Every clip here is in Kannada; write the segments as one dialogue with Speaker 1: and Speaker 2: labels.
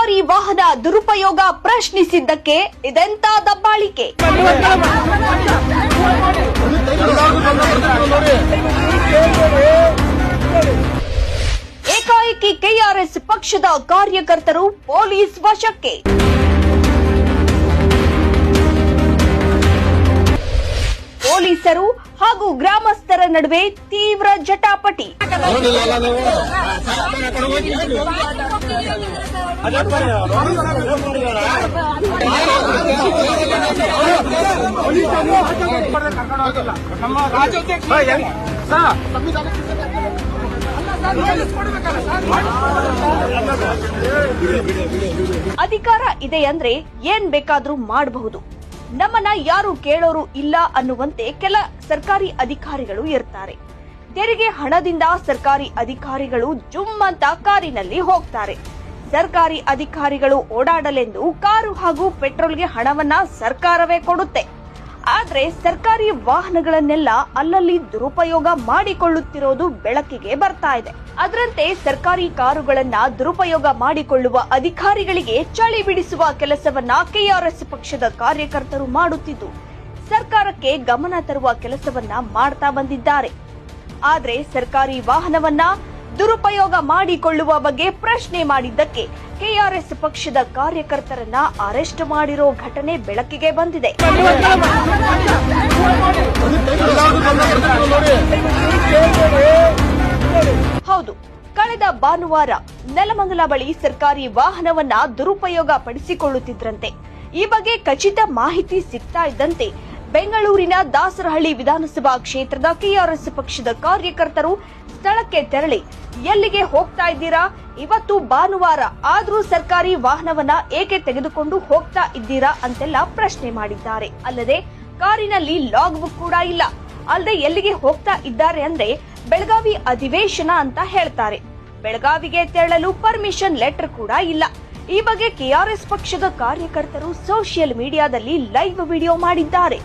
Speaker 1: ಸರ್ಕಾರಿ ವಾಹನ ದುರುಪಯೋಗ ಪ್ರಶ್ನಿಸಿದ್ದಕ್ಕೆ ಇದೆಂತ ದಬ್ಬಾಳಿಕೆ. ಏಕಾಏಕಿ ಕೆಆರ್ಎಸ್ ಪಕ್ಷದ ಕಾರ್ಯಕರ್ತರು ಪೊಲೀಸ್ ವಶಕ್ಕೆ. ಪೊಲೀಸರು ಹಾಗೂ ಗ್ರಾಮಸ್ಥರ ನಡುವೆ ತೀವ್ರ ಜಟಾಪಟಿ. ಅಧಿಕಾರ ಇದೆ ಅಂದ್ರೆ ಏನ್ ಬೇಕಾದ್ರೂ ಮಾಡಬಹುದು, ನಮ್ಮನ್ನ ಯಾರು ಕೇಳೋರು ಇಲ್ಲ ಅನ್ನುವಂತೆ ಕೆಲ ಸರ್ಕಾರಿ ಅಧಿಕಾರಿಗಳು ಇರ್ತಾರೆ. ತೆರಿಗೆ ಹಣದಿಂದ ಸರ್ಕಾರಿ ಅಧಿಕಾರಿಗಳು ಜುಮ್ ಅಂತ ಕಾರಿನಲ್ಲಿ ಹೋಗ್ತಾರೆ. ಸರ್ಕಾರಿ ಅಧಿಕಾರಿಗಳು ಓಡಾಡಲೆಂದು ಕಾರು ಹಾಗೂ ಪೆಟ್ರೋಲ್ಗೆ ಹಣವನ್ನ ಸರ್ಕಾರವೇ ಕೊಡುತ್ತೆ. ಆದ್ರೆ ಸರ್ಕಾರಿ ವಾಹನಗಳನ್ನೆಲ್ಲ ಅಲ್ಲಲ್ಲಿ ದುರುಪಯೋಗ ಮಾಡಿಕೊಳ್ಳುತ್ತಿರೋದು ಬೆಳಕಿಗೆ ಬರ್ತಾ ಇದೆ. ಅದರಂತೆ ಸರ್ಕಾರಿ ಕಾರುಗಳನ್ನ ದುರುಪಯೋಗ ಮಾಡಿಕೊಳ್ಳುವ ಅಧಿಕಾರಿಗಳಿಗೆ ಚಳಿ ಬಿಡಿಸುವ ಕೆಲಸವನ್ನ ಕೆಆರ್ಎಸ್ ಪಕ್ಷದ ಕಾರ್ಯಕರ್ತರು ಮಾಡುತ್ತಿದ್ದು ಸರ್ಕಾರಕ್ಕೆ ಗಮನ ತರುವ ಕೆಲಸವನ್ನ ಮಾಡ್ತಾ ಬಂದಿದ್ದಾರೆ. ಆದ್ರೆ ಸರ್ಕಾರಿ ವಾಹನವನ್ನ ದುರುಪಯೋಗ ಮಾಡಿಕೊಳ್ಳುವ ಬಗ್ಗೆ ಪ್ರಶ್ನೆ ಮಾಡಿದ್ದಕ್ಕೆ ಕೆಆರ್ಎಸ್ ಪಕ್ಷದ ಕಾರ್ಯಕರ್ತರನ್ನ ಅರೆಸ್ಟ್ ಮಾಡಿರೋ ಘಟನೆ ಬೆಳಕಿಗೆ ಬಂದಿದೆ. ಹೌದು, ಕಳೆದ ಭಾನುವಾರ ನೆಲಮಂಗಲ ಬಳಿ ಸರ್ಕಾರಿ ವಾಹನವನ್ನ ದುರುಪಯೋಗ ಪಡಿಸಿಕೊಳ್ಳುತ್ತಿದ್ರಂತೆ. ಈ ಬಗ್ಗೆ ಖಚಿತ ಮಾಹಿತಿ ಸಿಗ್ತಾ ಇದ್ದಂತೆ ಬೆಂಗಳೂರಿನ ದಾಸರಹಳ್ಳಿ ವಿಧಾನಸಭಾ ಕ್ಷೇತ್ರದ ಕೆಆರ್ಎಸ್ ಪಕ್ಷದ ಕಾರ್ಯಕರ್ತರು ಸ್ಥಳಕ್ಕೆ ತೆರಳಿ ಎಲ್ಲಿಗೆ ಹೋಗ್ತಾ ಇದ್ದೀರಾ, ಇವತ್ತು ಭಾನುವಾರ ಆದ್ರೂ ಸರ್ಕಾರಿ ವಾಹನವನ್ನ ಏಕೆ ತೆಗೆದುಕೊಂಡು ಹೋಗ್ತಾ ಇದ್ದೀರಾ ಅಂತೆಲ್ಲ ಪ್ರಶ್ನೆ ಮಾಡಿದ್ದಾರೆ. ಅಲ್ಲದೆ ಕಾರಿನಲ್ಲಿ ಲಾಗ್ ಬುಕ್ ಕೂಡ ಇಲ್ಲ. ಅಲ್ಲದೆ ಎಲ್ಲಿಗೆ ಹೋಗ್ತಾ ಇದ್ದಾರೆ ಅಂದ್ರೆ ಬೆಳಗಾವಿ ಅಧಿವೇಶನ ಅಂತ ಹೇಳ್ತಾರೆ. ಬೆಳಗಾವಿಗೆ ತೆರಳಲು ಪರ್ಮಿಷನ್ ಲೆಟರ್ ಕೂಡ ಇಲ್ಲ. ಈ ಬಗ್ಗೆ ಕೆಆರ್ಎಸ್ ಪಕ್ಷದ ಕಾರ್ಯಕರ್ತರು ಸೋಷಿಯಲ್ ಮೀಡಿಯಾದಲ್ಲಿ ಲೈವ್ ವಿಡಿಯೋ ಮಾಡಿದ್ದಾರೆ.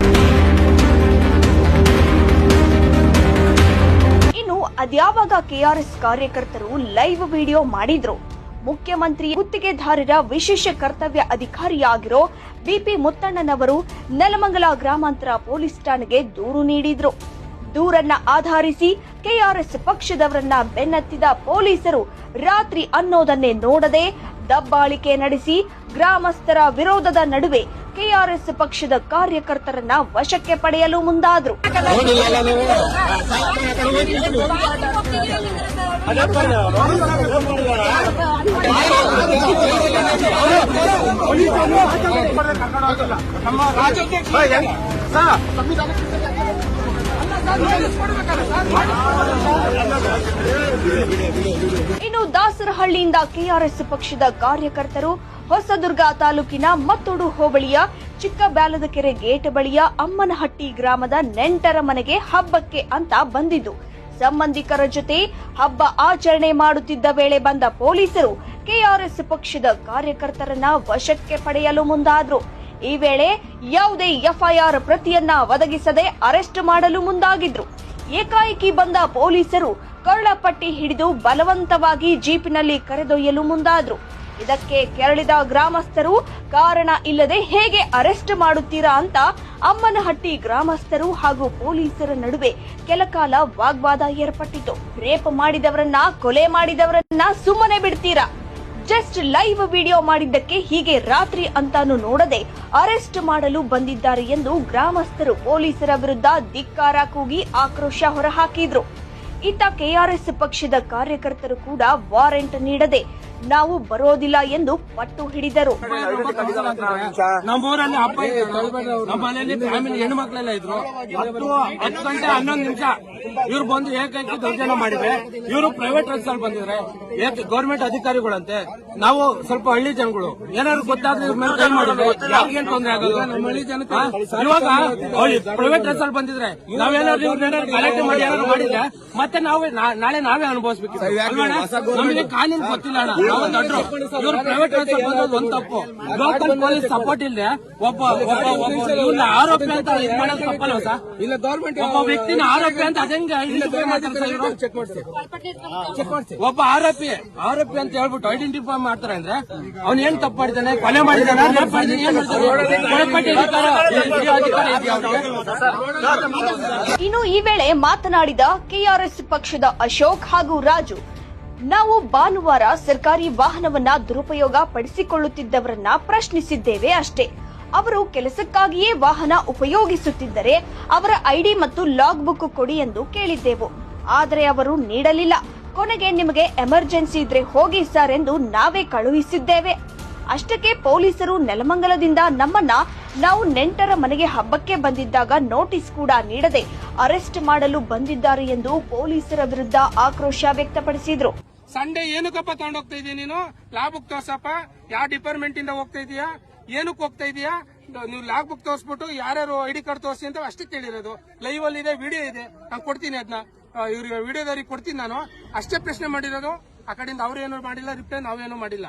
Speaker 1: ಇನ್ನು ಅದ್ಯಾವಾಗ ಕೆಆರ್ಎಸ್ ಕಾರ್ಯಕರ್ತರು ಲೈವ್ ವಿಡಿಯೋ ಮಾಡಿದ್ರು, ಮುಖ್ಯಮಂತ್ರಿ ಗುತ್ತಿಗೆದಾರರ ವಿಶೇಷ ಕರ್ತವ್ಯ ಅಧಿಕಾರಿಯಾಗಿರೋ ಬಿಪಿ ಮುತ್ತಣ್ಣನವರು ನೆಲಮಂಗಲ ಗ್ರಾಮಾಂತರ ಪೊಲೀಸ್ ಠಾಣೆಗೆ ದೂರು ನೀಡಿದ್ರು. ದೂರನ್ನ ಆಧರಿಸಿ ಕೆಆರ್ಎಸ್ ಪಕ್ಷದವರನ್ನ ಬೆನ್ನತ್ತಿದ ಪೊಲೀಸರು ರಾತ್ರಿ ಅನ್ನೋದನ್ನೇ ನೋಡದೆ ದಬ್ಬಾಳಿಕೆ ನಡೆಸಿ ಗ್ರಾಮಸ್ಥರ ವಿರೋಧದ ನಡುವೆ ಕೆಆರ್ಎಸ್ ಪಕ್ಷದ ಕಾರ್ಯಕರ್ತರನ್ನ ವಶಕ್ಕೆ ಪಡೆಯಲು ಮುಂದಾದ್ರು. ಇನ್ನು ದಾಸರಹಳ್ಳಿಯಿಂದ ಕೆಆರ್ಎಸ್ ಪಕ್ಷದ ಕಾರ್ಯಕರ್ತರು ಹೊಸದುರ್ಗ ತಾಲೂಕಿನ ಮತ್ತೂಡು ಹೋಬಳಿಯ ಚಿಕ್ಕಬ್ಯಾಲದಕೆರೆ ಗೇಟ್ ಬಳಿಯ ಅಮ್ಮನಹಟ್ಟಿ ಗ್ರಾಮದ ನೆಂಟರ ಮನೆಗೆ ಹಬ್ಬಕ್ಕೆ ಅಂತ ಬಂದಿದ್ದು ಸಂಬಂಧಿಕರ ಜೊತೆ ಹಬ್ಬ ಆಚರಣೆ ಮಾಡುತ್ತಿದ್ದ ವೇಳೆ ಬಂದ ಪೊಲೀಸರು ಕೆಆರ್ಎಸ್ ಪಕ್ಷದ ಕಾರ್ಯಕರ್ತರನ್ನ ವಶಕ್ಕೆ ಪಡೆಯಲು ಮುಂದಾದ್ರು. ಈ ವೇಳೆ ಯಾವುದೇ ಎಫ್ಐಆರ್ ಪ್ರತಿಯನ್ನ ಒದಗಿಸದೆ ಅರೆಸ್ಟ್ ಮಾಡಲು ಮುಂದಾಗಿದ್ರು. ಏಕಾಏಕಿ ಬಂದ ಪೊಲೀಸರು ಕಳ್ಳಪಟ್ಟಿ ಹಿಡಿದು ಬಲವಂತವಾಗಿ ಜೀಪಿನಲ್ಲಿ ಕರೆದೊಯ್ಯಲು ಮುಂದಾದ್ರು. ಇದಕ್ಕೆ ಕೆರಳಿದ ಗ್ರಾಮಸ್ಥರು ಕಾರಣ ಇಲ್ಲದೆ ಹೇಗೆ ಅರೆಸ್ಟ್ ಮಾಡುತ್ತೀರಾ ಅಂತ ಅಮ್ಮನಹಟ್ಟಿ ಗ್ರಾಮಸ್ಥರು ಹಾಗೂ ಪೊಲೀಸರ ನಡುವೆ ಕೆಲಕಾಲ ವಾಗ್ವಾದ ಏರ್ಪಟ್ಟಿತು. ರೇಪ್ ಮಾಡಿದವರನ್ನ, ಕೊಲೆ ಮಾಡಿದವರನ್ನ ಸುಮ್ಮನೆ ಬಿಡ್ತೀರಾ? ಜಸ್ಟ್ ಲೈವ್ ವಿಡಿಯೋ ಮಾಡಿದ್ದಕ್ಕೆ ಹೀಗೆ ರಾತ್ರಿ ಅಂತಾನು ನೋಡದೆ ಅರೆಸ್ಟ್ ಮಾಡಲು ಬಂದಿದ್ದಾರೆ ಎಂದು ಗ್ರಾಮಸ್ಥರು ಪೊಲೀಸರ ವಿರುದ್ಧ ಧಿಕ್ಕಾರ ಕೂಗಿ ಆಕ್ರೋಶ ಹೊರಹಾಕಿದ್ರು. ಇತ್ತ ಕೆಆರ್ಎಸ್ ಪಕ್ಷದ ಕಾರ್ಯಕರ್ತರು ಕೂಡ ವಾರೆಂಟ್ ನೀಡದೆ ನಾವು ಬರೋದಿಲ್ಲ ಎಂದು ಪಟ್ಟು ಹಿಡಿದರು.
Speaker 2: ನಮ್ಮೂರಲ್ಲಿ ಹಬ್ಬ ನಮ್ಮ ಮನೆಯಲ್ಲಿ ಫ್ಯಾಮಿಲಿ ಹೆಣ್ಣು ಮಕ್ಕಳೆಲ್ಲ ಇದ್ರು. 10 ಗಂಟೆ 11 ನಿಮಿಷ ಇವ್ರು ಬಂದು ಏಕೈಕಿ ದೌರ್ಜನ್ಯ ಮಾಡಿದ್ರೆ, ಇವರು ಪ್ರೈವೇಟ್ ಬಸ್ ಅಲ್ಲಿ ಬಂದಿದ್ರೆ ಗೌರ್ಮೆಂಟ್ ಅಧಿಕಾರಿಗಳಂತೆ. ನಾವು ಸ್ವಲ್ಪ ಹಳ್ಳಿ ಜನಗಳು, ಏನಾದ್ರು ಗೊತ್ತಾದ್ರೆ ಇವ್ರ ಮೇಲೆ ಕೈ ಮಾಡಿದ್ರೆ ಯಾರಿಗೇನ್ ತೊಂದರೆ ಆಗೋದು? ನಮ್ಮ ಹಳ್ಳಿ ಜನತೆ ಇವಾಗ ಪ್ರೈವೇಟ್ ಬಸ್ ಅಲ್ಲಿ ಬಂದಿದ್ರೆ ನಾವೇನಾದ್ರು ಇವ್ರನ್ನೇನಾದ್ರು ಗಲಾಟೆ ಮಾಡಿ ಏನಾದ್ರು ಮಾಡಿದ್ರೆ ಮತ್ತೆ ನಾಳೆ ನಾವೇ ಅನುಭವಿಸ್ಬೇಕು. ನಮಗೆ ಕಾನೂನು ಗೊತ್ತಿಲ್ಲ ಅಣ್ಣ. ನಾವು ದೊಡ್ಡರು. ಇವ್ರು ಪ್ರೈವೇಟ್ ಟ್ರಾನ್ಸ್ಫರ್ ಬಂದದ್ದು ಒಂದ್ ತಪ್ಪು. ಲೋಕಲ್ ಪೊಲೀಸ್ ಸಪೋರ್ಟ್ ಇಲ್ಲದೆ ಒಬ್ಬ ಇವ್ನ ಆರೋಪಿ ಅಂತ ಇದು ಮಾಡೋದು ತಪ್ಪಲ್ಲ ಸರ್.
Speaker 3: ಇಲ್ಲ ಗೌರ್ಮೆಂಟ್
Speaker 2: ಒಬ್ಬ ವ್ಯಕ್ತಿನ ಆರೋಪಿ ಅಂತ ಅದಂಗೆ
Speaker 3: ಚೆಕ್ ಮಾಡಿಸಿ
Speaker 2: ಒಬ್ಬ ಆರೋಪಿ ಅಂತ ಹೇಳ್ಬಿಟ್ಟು ಐಡೆಂಟಿಫೈ ಮಾಡ್ತಾರೆ ಅಂದ್ರೆ ಅವ್ನು ಏನ್ ತಪ್ಪು ಮಾಡಿದ್ದಾನೆ, ಕೊಲೆ ಮಾಡಿದ್ದಾನೆ, ರೇಪ್ ಮಾಡಿದ್ದಾನೆ, ಏನ್ ಮಾಡ್ತಾರೆ?
Speaker 1: ಇನ್ನು ಈ ವೇಳೆ ಮಾತನಾಡಿದ ಕೆಆರ್ಎಸ್ ಪಕ್ಷದ ಅಶೋಕ್ ಹಾಗೂ ರಾಜು, ನಾವು ಭಾನುವಾರ ಸರ್ಕಾರಿ ವಾಹನವನ್ನ ದುರುಪಯೋಗ ಪಡಿಸಿಕೊಳ್ಳುತ್ತಿದ್ದವರನ್ನ ಪ್ರಶ್ನಿಸಿದ್ದೇವೆ ಅಷ್ಟೇ. ಅವರು ಕೆಲಸಕ್ಕಾಗಿಯೇ ವಾಹನ ಉಪಯೋಗಿಸುತ್ತಿದ್ದರೆ ಅವರ ಐಡಿ ಮತ್ತು ಲಾಗ್ ಬುಕ್ ಕೊಡಿ ಎಂದು ಕೇಳಿದ್ದೆವು. ಆದರೆ ಅವರು ನೀಡಲಿಲ್ಲ. ಕೊನೆಗೆ ನಿಮಗೆ ಎಮರ್ಜೆನ್ಸಿ ಇದ್ರೆ ಹೋಗಿ ಸರ್ ಎಂದು ನಾವೇ ಕಳುಹಿಸಿದ್ದೇವೆ. ಅಷ್ಟಕ್ಕೆ ಪೊಲೀಸರು ನೆಲಮಂಗಲದಿಂದ ನಮ್ಮನ್ನ ನಾವು ನೆಂಟರ ಮನೆಗೆ ಹಬ್ಬಕ್ಕೆ ಬಂದಿದ್ದಾಗ ನೋಟಿಸ್ ಕೂಡ ನೀಡದೆ ಅರೆಸ್ಟ್ ಮಾಡಲು ಬಂದಿದ್ದಾರೆ ಎಂದು ಪೊಲೀಸರ ವಿರುದ್ಧ ಆಕ್ರೋಶ ವ್ಯಕ್ತಪಡಿಸಿದ್ರು.
Speaker 2: ಸಂಡೇ ಏನಕ್ಕಪ್ಪ ತಗೊಂಡೋಗ್ತಾ ಇದೀಯ ನೀನು? ಲಾಗ್ ಬುಕ್ ತೋರ್ಸಪ್ಪ. ಯಾವ ಡಿಪಾರ್ಟ್ಮೆಂಟ್ ಇಂದ ಹೋಗ್ತಾ ಇದೀಯಾ, ಏನಕ್ಕೆ ಹೋಗ್ತಾ ಇದೀಯಾ? ನೀವು ಲಾಗ್ ಬುಕ್ ತೋರಿಸ್ಬಿಟ್ಟು ಯಾರ್ಯಾರು ಐಡಿ ಕಾರ್ಡ್ ತೋರಿಸಿ ಅಂತ ಅಷ್ಟೇ ಕೇಳಿರೋದು. ಲೈವ್ ಅಲ್ಲಿ ಇದೆ, ವಿಡಿಯೋ ಇದೆ, ನಾನು ಕೊಡ್ತೀನಿ. ಅದನ್ನ ಇವ್ರಿಗೆ ವಿಡಿಯೋದವ್ರಿಗೆ ಕೊಡ್ತೀನಿ. ನಾನು ಅಷ್ಟೇ ಪ್ರಶ್ನೆ ಮಾಡಿರೋದು. ಆ ಕಡೆಯಿಂದ ಅವ್ರೇನು ಮಾಡಿಲ್ಲ, ರಿಪ್ಲೈ ನಾವೇನು ಮಾಡಿಲ್ಲ,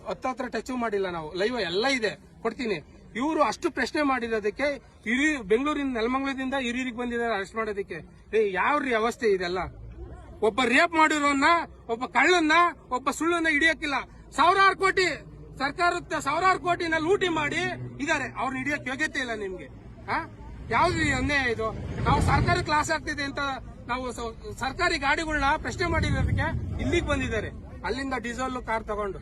Speaker 2: ಹತ್ರ ಟಚ್ ಮಾಡಿಲ್ಲ. ನಾವು ಲೈವ್ ಎಲ್ಲ ಇದೆ, ಕೊಡ್ತೀನಿ. ಇವರು ಅಷ್ಟು ಪ್ರಶ್ನೆ ಮಾಡಿರೋದಕ್ಕೆ ಬೆಂಗಳೂರಿನ ನೆಲಮಂಗಲದಿಂದ ಹಿರಿಯರಿಗೆ ಬಂದಿದ್ದಾರೆ ಅರೆಸ್ಟ್ ಮಾಡೋದಕ್ಕೆ. ಯಾವ್ರಿ ಅವಸ್ಥೆ ಇದೆಲ್ಲ? ಒಬ್ಬ ರೇಪ್ ಮಾಡಿರೋನ್ನ, ಒಬ್ಬ ಕಳ್ಳನ್ನ, ಒಬ್ಬ ಸುಳ್ಳನ್ನ ಹಿಡಿಯಕ್ಕಿಲ್ಲ. ಸಾವಿರಾರು ಕೋಟಿ ಸರ್ಕಾರದ ಸಾವಿರಾರು ಕೋಟಿನ ಲೂಟಿ ಮಾಡಿ ಇದಾರೆ. ಅವ್ರನ್ನ ಹಿಡಿಯಕ್ ಯೋಗ್ಯತೆ ಇಲ್ಲ ನಿಮ್ಗೆ. ಯಾವ್ದು ಅನ್ಯಾಯ ಇದು? ನಾವು ಸರ್ಕಾರಿ ಕ್ಲಾಸ್ ಆಗ್ತಿದೆ ಅಂತ ನಾವು ಸರ್ಕಾರಿ ಗಾಡಿಗಳನ್ನ ಪ್ರಶ್ನೆ ಮಾಡಿರೋದಕ್ಕೆ ಇಲ್ಲಿಗೆ ಬಂದಿದ್ದಾರೆ. ಅಲ್ಲಿಂದ ಡೀಸೆಲ್ ಕಾರ್ ತಗೊಂಡು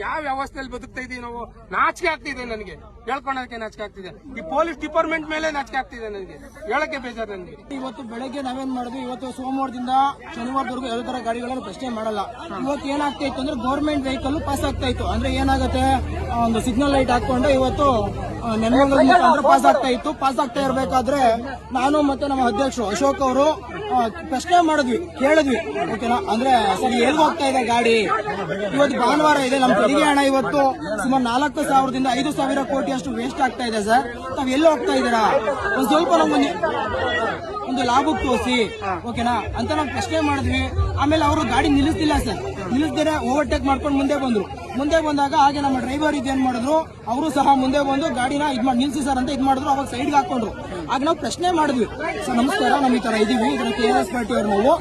Speaker 2: ಯಾವ ವ್ಯವಸ್ಥೆಯಲ್ಲಿ ಬದುಕ್ತಾ ಇದೀವಿ ನಾವು? ನಾಚಿಕೆ ಆಗ್ತಿದೆ ನನಗೆ, ಹೇಳ್ಕೊಳಕ್ಕೆ ನಾಚಿಕೆ ಆಗ್ತಿದೆ. ಈ ಪೊಲೀಸ್ ಡಿಪಾರ್ಟ್ಮೆಂಟ್ ಮೇಲೆ ನಾಚಿಕೆ ಆಗ್ತಿದೆ ನನಗೆ, ಹೇಳಕ್ಕೆ ಬೇಜಾರು ನನಗೆ.
Speaker 3: ಇವತ್ತು ಬೆಳಗ್ಗೆ ನಾವೇನ್ ಮಾಡಿದ್ವಿ, ಇವತ್ತು ಸೋಮವಾರದಿಂದ ಶನಿವಾರದವರೆಗೂ ಯಾವುದೇ ತರ ಗಾಡಿಗಳನ್ನು ಪ್ರಶ್ನೆ ಮಾಡಲ್ಲ. ಇವತ್ತು ಏನಾಗ್ತಾ ಇತ್ತು ಅಂದ್ರೆ ಗೌರ್ಮೆಂಟ್ ವೆಹಿಕಲ್ ಪಾಸ್ ಆಗ್ತಾ ಇತ್ತು. ಅಂದ್ರೆ ಏನಾಗುತ್ತೆ, ಒಂದು ಸಿಗ್ನಲ್ ಲೈಟ್ ಹಾಕೊಂಡು ಇವತ್ತು ನೆಲಮಂಗಲದಿಂದ ಪಾಸ್ ಆಗ್ತಾ ಇತ್ತು. ಪಾಸ್ ಆಗ್ತಾ ಇರಬೇಕಾದ್ರೆ ನಾನು ಮತ್ತೆ ನಮ್ಮ ಅಧ್ಯಕ್ಷರು ಅಶೋಕ್ ಅವರು ಪ್ರಶ್ನೆ ಮಾಡಿದ್ವಿ, ಕೇಳಿದ್ವಿ. ಓಕೆನಾ, ಅಂದ್ರೆ ಸರಿ ಎಲ್ಲಿ ಹೋಗ್ತಾ ಇದೆ ಗಾಡಿ? ಇವತ್ತು ಭಾನುವಾರ ಇದೆ, ನಮ್ಮ ತೆರಿಗೆ ಹಣ ಇವತ್ತು ಸುಮಾರು 4,000ದಿಂದ 5,000 ಕೋಟಿ ಅಷ್ಟು ವೇಸ್ಟ್ ಆಗ್ತಾ ಇದೆ ಸರ್. ತಾವ್ ಎಲ್ಲಿ ಹೋಗ್ತಾ ಇದ್ದೀರಾ? ಒಂದ್ ಸ್ವಲ್ಪ ನಮ್ಗೆ ಒಂದು ಲಾಭ ತೋರಿಸಿ, ಓಕೆನಾ ಅಂತ ನಾವು ಪ್ರಶ್ನೆ ಮಾಡಿದ್ವಿ. ಆಮೇಲೆ ಅವರು ಗಾಡಿ ನಿಲ್ಲಿಸ್ತಿಲ್ಲ ಸರ್, ನಿಲ್ಲಿಸ್ದೇನೆ ಓವರ್ಟೇಕ್ ಮಾಡ್ಕೊಂಡು ಮುಂದೆ ಬಂದ್ರು. ಮುಂದೆ ಬಂದಾಗ ಹಾಗೆ ನಮ್ಮ ಡ್ರೈವರ್ ಇದೇನ್ ಮಾಡಿದ್ರು, ಅವರು ಸಹ ಮುಂದೆ ಬಂದು ಗಾಡಿನ ನಿಲ್ಸಿ ಸರ್ ಅಂತ ಮಾಡಿದ್ರು. ಅವಾಗ ಸೈಡ್ಗೆ ಹಾಕೊಂಡ್ರು. ಆಗ ನಾವು ಪ್ರಶ್ನೆ ಮಾಡಿದ್ವಿ, ಸರ್ ನಮಸ್ಕಾರ, ನಮ್ ಈ ತರ ಇದೀವಿ, ಇದರ KRS ಪಾರ್ಟಿ ಅವ್ರು ನಾವು.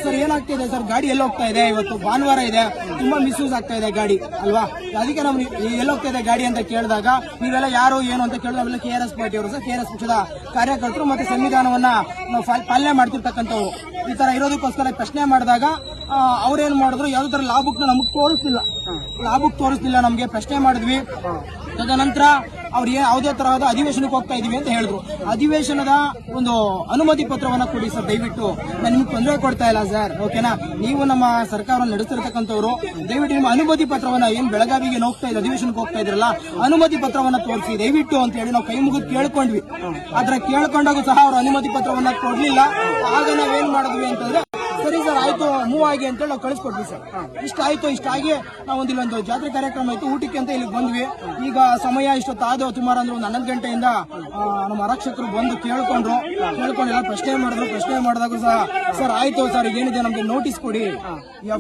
Speaker 3: ಸರ್ ಏನಾಗ್ತಿದೆ ಸರ್, ಗಾಡಿ ಎಲ್ಲಿ ಹೋಗ್ತಾ ಇದೆ? ಇವತ್ತು ಭಾನುವಾರ ಇದೆ, ತುಂಬಾ ಮಿಸ್ಯೂಸ್ ಆಗ್ತಾ ಇದೆ ಗಾಡಿ ಅಲ್ವಾ? ಅದಕ್ಕೆ ನಾವು ಎಲ್ಲಿ ಹೋಗ್ತಾ ಇದೆ ಗಾಡಿ ಅಂತ ಕೇಳಿದಾಗ ನೀವೆಲ್ಲ ಯಾರು ಏನು ಅಂತ ಕೇಳಿದ್ರೆ ನಾವೆಲ್ಲ KRS ಪಾರ್ಟಿ ಅವರು ಸರ್, KRS ಪಕ್ಷದ ಕಾರ್ಯಕರ್ತರು ಮತ್ತೆ ಸಂವಿಧಾನವನ್ನ ನಾವು ಪಾಲನೆ ಮಾಡ್ತಿರ್ತಕ್ಕಂಥವ್ರು. ಈ ತರ ಇರೋದಕ್ಕೋಸ್ಕರ ಪ್ರಶ್ನೆ ಮಾಡಿದಾಗ ಅವ್ರೇನ್ ಮಾಡಿದ್ರು, ಯಾವ್ದು ತರ ಲಾಭಕ್ ನಮಗ್ ತೋರಿಸ್ತಿಲ್ಲ ನಮ್ಗೆ. ಪ್ರಶ್ನೆ ಮಾಡಿದ್ವಿ. ತದನಂತರ ಅವ್ರು ಯಾವುದೇ ತರಹದ ಅಧಿವೇಶನಕ್ಕೆ ಹೋಗ್ತಾ ಇದೀವಿ ಅಂತ ಹೇಳಿದ್ರು. ಅಧಿವೇಶನದ ಒಂದು ಅನುಮತಿ ಪತ್ರವನ್ನ ಕೊಡಿ ಸರ್ ದಯವಿಟ್ಟು, ನಾನು ನಿಮ್ಗೆ ತೊಂದರೆ ಕೊಡ್ತಾ ಇಲ್ಲ ಸರ್, ಓಕೆನಾ? ನೀವು ನಮ್ಮ ಸರ್ಕಾರವನ್ನು ನಡೆಸ್ತಿರ್ತಕ್ಕಂಥವ್ರು, ದಯವಿಟ್ಟು ನಿಮ್ಮ ಅನುಮತಿ ಪತ್ರವನ್ನ, ಏನ್ ಬೆಳಗಾವಿಗೆ ಹೋಗ್ತಾ ಇದೆ ಅಧಿವೇಶನಕ್ಕೆ ಹೋಗ್ತಾ ಇದ್ರಲ್ಲ, ಅನುಮತಿ ಪತ್ರವನ್ನ ತೋರಿಸಿ ದಯವಿಟ್ಟು ಅಂತ ಹೇಳಿ ನಾವು ಕೈ ಮುಗಿದು ಕೇಳ್ಕೊಂಡ್ವಿ. ಆದ್ರೆ ಕೇಳ್ಕೊಂಡಾಗ ಸಹ ಅವ್ರ ಅನುಮತಿ ಪತ್ರವನ್ನ ಕೊಡ್ಲಿಲ್ಲ. ಆಗ ನಾವೇನ್ ಮಾಡಿದ್ವಿ ಅಂತಂದ್ರೆ, ಸರಿ ಸರ್ ಆಯ್ತು ಮೂವ್ ಆಗಿ ಅಂತೇಳಿ ನಾವು ಕಳಿಸ್ಕೊಟ್ವಿ ಸರ್. ಇಷ್ಟಾಗಿ ನಾವು ಇಲ್ಲೊಂದು ಜಾತ್ರೆ ಕಾರ್ಯಕ್ರಮ ಇತ್ತು, ಊಟಕ್ಕೆ ಅಂತ ಇಲ್ಲಿಗೆ ಬಂದ್ವಿ. ಈಗ ಸಮಯ ಇಷ್ಟೊತ್ತಾದ ಸುಮಾರು ಅಂದ್ರೆ ಒಂದು 11 ಗಂಟೆಯಿಂದ ನಮ್ಮ ಆರಕ್ಷಕರು ಬಂದು ಕೇಳ್ಕೊಂಡು ಎಲ್ಲ ಪ್ರಶ್ನೆ ಮಾಡಿದ್ರು. ಪ್ರಶ್ನೆ ಮಾಡಿದಾಗ ಸಹ ಸರ್ ಆಯ್ತು ಸರ್, ಏನಿದೆ ನಮ್ಗೆ ನೋಟಿಸ್ ಕೊಡಿ,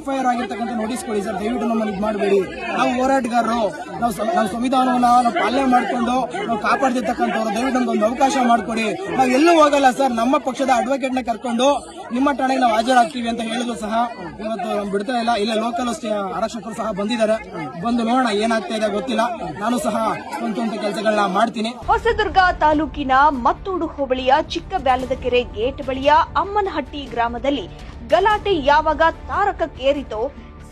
Speaker 3: FIR ಆಗಿರ್ತಕ್ಕಂಥ ನೋಟಿಸ್ ಕೊಡಿ ಸರ್, ದಯವಿಟ್ಟು ನಮ್ಮನ್ನು ಇದು ಮಾಡಬೇಡಿ. ನಾವು ಹೋರಾಟಗಾರರು, ನಾವು ಸಂವಿಧಾನವನ್ನ ನಾವು ಪಾಲನೆ ಮಾಡ್ಕೊಂಡು ನಾವು ಕಾಪಾಡ್ತಿರ್ತಕ್ಕಂಥವ್ರು, ದಯವಿಟ್ಟು ನಮ್ಗೊಂದು ಅವಕಾಶ ಮಾಡಿಕೊಡಿ. ನಾವು ಎಲ್ಲೂ ಹೋಗಲ್ಲ ಸರ್, ನಮ್ಮ ಪಕ್ಷದ ಅಡ್ವೊಕೇಟ್ ನ ಕರ್ಕೊಂಡು ನಿಮ್ಮ ಠಾಣೆಗೆ ನಾವು ಹಾಜರಾಗ್ತೀವಿ ಅಂತ ಹೇಳಿದ್ರು ಸಹ ಇವತ್ತು ಬಿಡ್ತಾ ಇಲ್ಲ ಲೋಕಲ್ ಆರಕ್ಷಕರು ಸಹ ಬಂದಿದ್ದಾರೆ. ಬಂದು ನೋಡೋಣ ಏನಾಗ್ತಾ ಇದೆ ಗೊತ್ತಿಲ್ಲ. ನಾನು ಸಹ ಸ್ವಂತ ಕೆಲಸಗಳನ್ನ ಮಾಡ್ತೀನಿ.
Speaker 1: ಹೊಸದುರ್ಗ ತಾಲೂಕಿನ ಮತ್ತೂಡು ಹೋಬಳಿಯ ಚಿಕ್ಕ ಬ್ಯಾಲದಕೆರೆ ಗೇಟ್ ಬಳಿಯ ಅಮ್ಮನಹಟ್ಟಿ ಗ್ರಾಮದಲ್ಲಿ ಗಲಾಟೆ ಯಾವಾಗ ತಾರಕಕ್ಕೇರಿತೋ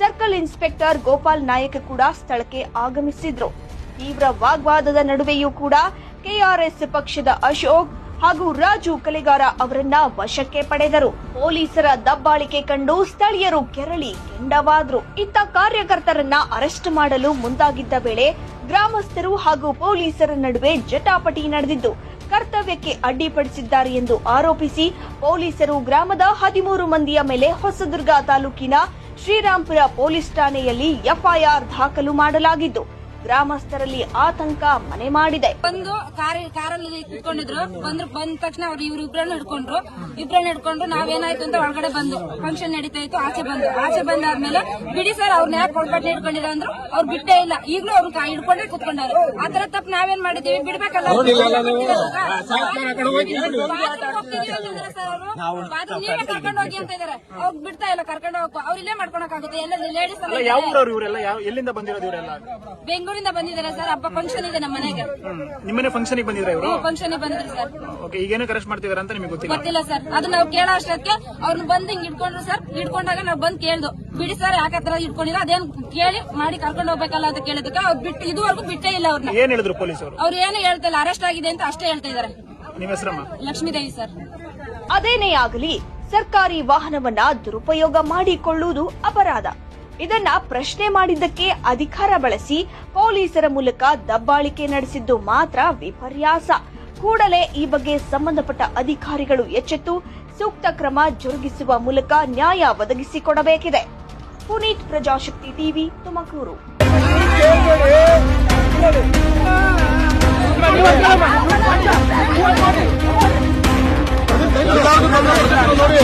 Speaker 1: ಸರ್ಕಲ್ ಇನ್ಸ್ಪೆಕ್ಟರ್ ಗೋಪಾಲ್ ನಾಯಕ್ ಕೂಡ ಸ್ಥಳಕ್ಕೆ ಆಗಮಿಸಿದ್ರು. ತೀವ್ರ ವಾಗ್ವಾದದ ನಡುವೆಯೂ ಕೂಡ ಕೆಆರ್ಎಸ್ ಪಕ್ಷದ ಅಶೋಕ್ ಹಾಗೂ ರಾಜು ಕಲೆಗಾರ ಅವರನ್ನ ವಶಕ್ಕೆ ಪಡೆದರು. ಪೊಲೀಸರ ದಬ್ಬಾಳಿಕೆ ಕಂಡು ಸ್ಥಳೀಯರು ಕೆರಳಿ ಕೆಂಡವಾದ್ರು. ಇತ್ತ ಕಾರ್ಯಕರ್ತರನ್ನ ಅರೆಸ್ಟ್ ಮಾಡಲು ಮುಂದಾಗಿದ್ದ ವೇಳೆ ಗ್ರಾಮಸ್ಥರು ಹಾಗೂ ಪೊಲೀಸರ ನಡುವೆ ಜಟಾಪಟಿ ನಡೆದಿದ್ದು ಕರ್ತವ್ಯಕ್ಕೆ ಅಡ್ಡಿಪಡಿಸಿದ್ದಾರೆ ಎಂದು ಆರೋಪಿಸಿ ಪೊಲೀಸರು ಗ್ರಾಮದ 13 ಮಂದಿಯ ಮೇಲೆ ಹೊಸದುರ್ಗ ತಾಲೂಕಿನ ಶ್ರೀರಾಂಪುರ ಪೊಲೀಸ್ ಠಾಣೆಯಲ್ಲಿ FIR ದಾಖಲು ಮಾಡಲಾಗಿದ್ದು ಗ್ರಾಮಸ್ಥರಲ್ಲಿ ಆತಂಕ ಮನೆ ಮಾಡಿದೆ.
Speaker 4: ಬಂದು ಕಾರಲ್ಲಿ ಕುತ್ಕೊಂಡಿದ್ರು. ಬಂದ ತಕ್ಷಣ ಅವ್ರು ಇಬ್ರನ್ನ ಹಿಡ್ಕೊಂಡ್ರು. ನಾವೇನಾಯ್ತು ಅಂತ ಒಳಗಡೆ ಬಂದು ಫಂಕ್ಷನ್ ನಡೀತಾ ಇತ್ತು. ಆಚೆ ಬಂದಾದ್ಮೇಲೆ ಬಿಡಿ ಸರ್ ಅವ್ರನ್ನ ಯಾಕೆ ಕೊಡ್ಬಟ್ಟೆ ಹಿಡ್ಕೊಂಡಿರ ಅಂದ್ರು. ಅವ್ರು ಬಿಟ್ಟೇ ಇಲ್ಲ. ಈಗಲೂ ಅವ್ರು ಹಿಡ್ಕೊಂಡ್ರೆ ಕುತ್ಕೊಂಡಾರೆ. ಆತರ ತಪ್ಪು ನಾವೇನ್ ಮಾಡಿದೀವಿ? ಬಿಡ್ಬೇಕಲ್ಲ. ನೀವೇ ಕರ್ಕೊಂಡು ಹೋಗಿ ಅಂತ ಇದಾರೆ. ಅವ್ರು ಬಿಡ್ತಾ ಇಲ್ಲ. ಕರ್ಕೊಂಡು ಹೋಗಕ್ಕೆ ಅವ್ರು ಇಲ್ಲೇ ಮಾಡ್ಕೊಳಕಾಗುತ್ತೆ. ಎಲ್ಲ ಲೇಡೀಸ್
Speaker 5: ಎಲ್ಲಿಂದ ಬಂದಿರೋದು ಇವರೆಲ್ಲ?
Speaker 4: ಬೆಂಗಳೂರಿಂದ ಬಂದಿದ್ದಾರೆ ಸರ್. ಹಬ್ಬ ಫಂಕ್ಷನ್ ಇದೆ ನಮ್ಮ ಮನೆಗೆ.
Speaker 5: ನಿಮ್ಮನೆ ಫಂಕ್ಷನ್ ಬಂದಿದ್ರೆ ಇವರು
Speaker 4: ಫಂಕ್ಷನ್ ಬಂದಿದ್ರು ಸರ್.
Speaker 5: ಓಕೆ, ಈಗೇನು ಅರೆಸ್ಟ್ ಮಾಡ್ತಿದಾರೆ ಅಂತ ನಿಮಗೆ ಗೊತ್ತಿಲ್ಲ?
Speaker 4: ಗೊತ್ತಿಲ್ಲ ಸರ್. ಅದು ನಾವು ಕೇಳೋ ಅಷ್ಟಕ್ಕೆ ಅವ್ರನ್ನ ಬಂದು ಹಿಂಗ್ ಇಟ್ಕೊಂಡ್ರು ಸರ್. ಹಿಡ್ಕೊಂಡಾಗ ನಾವು ಬಂದ್ ಕೇಳ್ದು, ಬಿಡಿ ಸರ್ ಯಾಕತ್ರ ಇಟ್ಕೊಂಡಿಲ್ಲ, ಅದೇನ್ ಕೇಳಿ ಮಾಡಿ ಕರ್ಕೊಂಡು ಹೋಗ್ಬೇಕಲ್ಲ ಅಂತ ಕೇಳಿದಕ್ಕೆ ಅವ್ರು ಬಿಟ್ಟು ಇದುವರೆಗೂ ಬಿಟ್ಟೇ ಇಲ್ಲ. ಅವ್ರನ್ನ
Speaker 5: ಏನ್ ಹೇಳಿದ್ರು ಪೊಲೀಸರು?
Speaker 4: ಅವ್ರು ಏನು ಹೇಳ್ತಿಲ್ಲ. ಅರೆಸ್ಟ್ ಆಗಿದೆ ಅಂತ ಅಷ್ಟೇ ಹೇಳ್ತಾ ಇದಾರೆ.
Speaker 5: ನಿಮ್ಮ ಹೆಸರಮ್ಮ?
Speaker 4: ಲಕ್ಷ್ಮೀದೇವಿ ಸರ್.
Speaker 1: ಅದೇನೇ ಆಗಲಿ, ಸರ್ಕಾರಿ ವಾಹನವನ್ನ ದುರುಪಯೋಗ ಮಾಡಿಕೊಳ್ಳುವುದು ಅಪರಾಧ. ಇದನ್ನ ಪ್ರಶ್ನೆ ಮಾಡಿದ್ದಕ್ಕೆ ಅಧಿಕಾರ ಬಳಸಿ ಪೊಲೀಸರ ಮೂಲಕ ದಬ್ಬಾಳಿಕೆ ನಡೆಸಿದ್ದು ಮಾತ್ರ ವಿಪರ್ಯಾಸ. ಕೂಡಲೇ ಈ ಬಗ್ಗೆ ಸಂಬಂಧಪಟ್ಟ ಅಧಿಕಾರಿಗಳು ಎಚ್ಚೆತ್ತು ಸೂಕ್ತ ಕ್ರಮ ಜರುಗಿಸುವ ಮೂಲಕ ನ್ಯಾಯ ಒದಗಿಸಿಕೊಡಬೇಕಿದೆ. ಪುನೀತ್, ಪ್ರಜಾಶಕ್ತಿ ಟಿವಿ, ತುಮಕೂರು.
Speaker 6: ನೋಡಿ